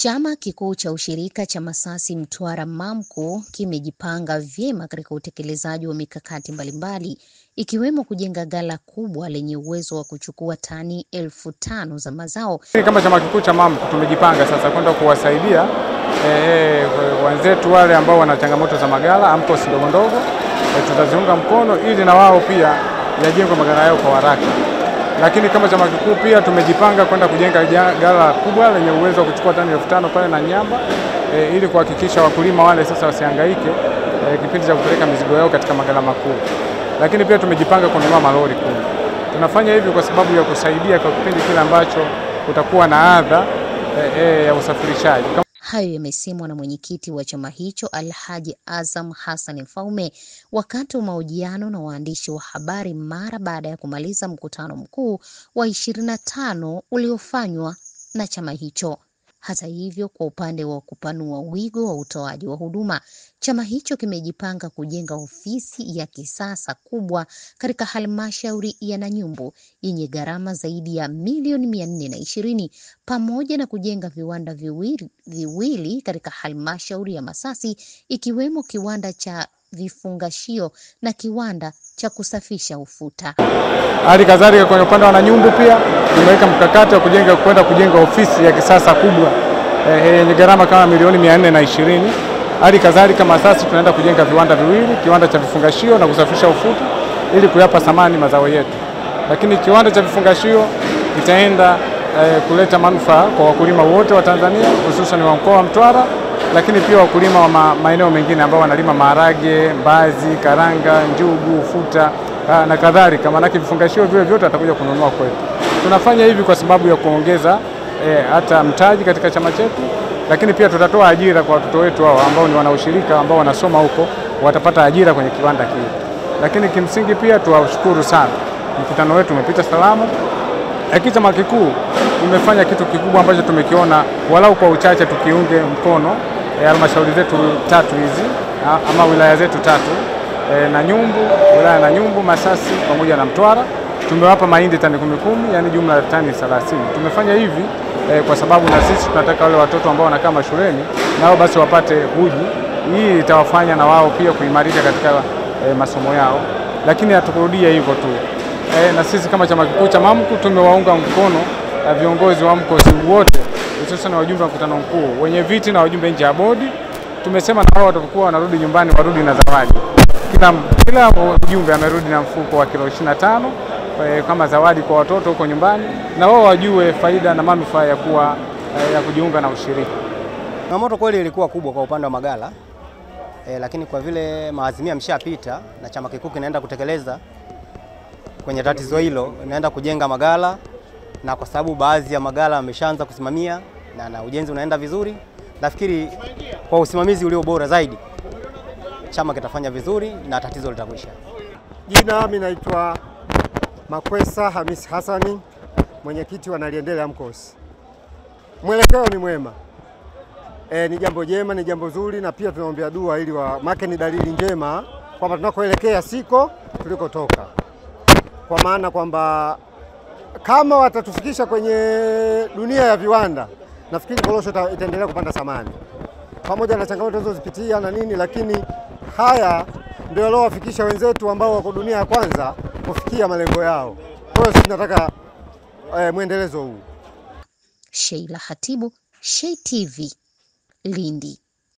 Chama kikuu cha ushirika cha Masasi Mtwara MAMCO kimejipanga vyema katika utekelezaji wa mikakati mbalimbali ikiwemo kujenga ghala kubwa lenye uwezo wa kuchukua tani 5,000 za mazao. Kama chama kikuu cha MAMCO tumejipanga sasa kwenda kuwasaidia wenzetu wale ambao wana changamoto za maghala AMCOS ndogo ndogo, tutaziunga mkono ili na wao pia yajengwe maghala yao kwa haraka. Lakini kama chama kikuu pia tumejipanga kwenda kujenga ghala kubwa lenye uwezo wa kuchukua tani 5,000 pale na Nyamba, ili kuhakikisha wakulima wale sasa wasihangaike kipindi cha kupeleka mizigo yao katika maghala makuu. Lakini pia tumejipanga kununua malori 10. Tunafanya hivi kwa sababu ya kusaidia kwa kipindi kile ambacho kutakuwa na adha ya usafirishaji. Hayo yamesemwa na mwenyekiti wa chama hicho Alhaji Azam Hassan Mfaume wakati wa mahojiano na waandishi wa habari mara baada ya kumaliza mkutano mkuu wa 25 uliofanywa na chama hicho. Hata hivyo, kwa upande wa kupanua wigo wa utoaji wa huduma, chama hicho kimejipanga kujenga ofisi ya kisasa kubwa katika halmashauri ya Nanyumbu yenye gharama zaidi ya milioni 420 pamoja na kujenga viwanda viwili katika halmashauri ya Masasi ikiwemo kiwanda cha vifungashio na kiwanda cha kusafisha ufuta. Hali kadhalika kwenye upande wa Nanyumbu pia tumeweka mkakati wa kujenga ofisi ya kisasa kubwa yenye gharama kama milioni 420. Hali kadhalika Masasi tunaenda kujenga viwanda viwili, kiwanda cha vifungashio na kusafisha ufuta ili kuyapa thamani mazao yetu. Lakini kiwanda cha vifungashio kitaenda kuleta manufaa kwa wakulima wote wa Tanzania, hususan wa mkoa wa Mtwara, lakini pia wakulima wa maeneo mengine ambao wanalima maharage, mbazi, karanga, njugu, ufuta na kadhalika. Maana vifungashio vile vyote atakuja kununua kwetu. Tunafanya hivi kwa sababu ya kuongeza hata mtaji katika chama chetu, lakini pia tutatoa ajira kwa watoto wetu hao ambao ni wanaushirika ambao wanasoma huko, watapata ajira kwenye kiwanda kile. Lakini kimsingi pia tuwashukuru sana. Mkutano wetu umepita salama. Lakini chama kikuu tumefanya kitu kikubwa ambacho tumekiona walau kwa uchache tukiunge mkono halmashauri zetu 3 hizi ama wilaya zetu 3, Nanyumbu, wilaya Nanyumbu, Masasi pamoja na Mtwara. Tumewapa mahindi tani 10, yani jumla ya tani 30. Tumefanya hivi kwa sababu na sisi tunataka wale watoto ambao wanakaa mashuleni nao basi wapate uji. Hii itawafanya na wao pia kuimarika katika masomo yao. Lakini hatukurudia hivyo tu. Na sisi kama chama kikuu cha MAMCO tumewaunga mkono viongozi wa AMCOS wote, hususan wajumbe wa mkutano mkuu, wenye viti na wajumbe nje ya bodi. Tumesema na wao watakuwa wanarudi nyumbani warudi na zawadi. Kila mjumbe amerudi na mfuko wa kilo 25 kama zawadi kwa watoto huko nyumbani, na wao wajue faida na manufaa ya kujiunga na ushirika. Changamoto kweli ilikuwa kubwa kwa upande wa maghala, lakini kwa vile maazimio yameshapita na chama kikuu kinaenda kutekeleza kwenye tatizo hilo, inaenda kujenga maghala, na kwa sababu baadhi ya maghala yameshaanza kusimamia na ujenzi unaenda vizuri, nafikiri kwa usimamizi ulio bora zaidi chama kitafanya vizuri na tatizo litakwisha. Jina mimi naitwa Makwesa Hamisi Hassani, mwenyekiti wa Naliendelea AMCOS. Mwelekeo ni mwema. Ni jambo jema, ni jambo zuri, na pia tunaombea dua ili make ni dalili njema kwamba tunakoelekea siko tulikotoka. Kwa maana kwamba kama watatufikisha kwenye dunia ya viwanda, nafikiri korosho itaendelea kupanda thamani. Pamoja na changamoto tunazozipitia na nini, lakini haya ndio yalowafikisha wenzetu ambao wako dunia ya kwanza kufikia malengo yao. Kwa hiyo sisi tunataka muendelezo huu. Sheila Hatibu, Shaytv, Lindi.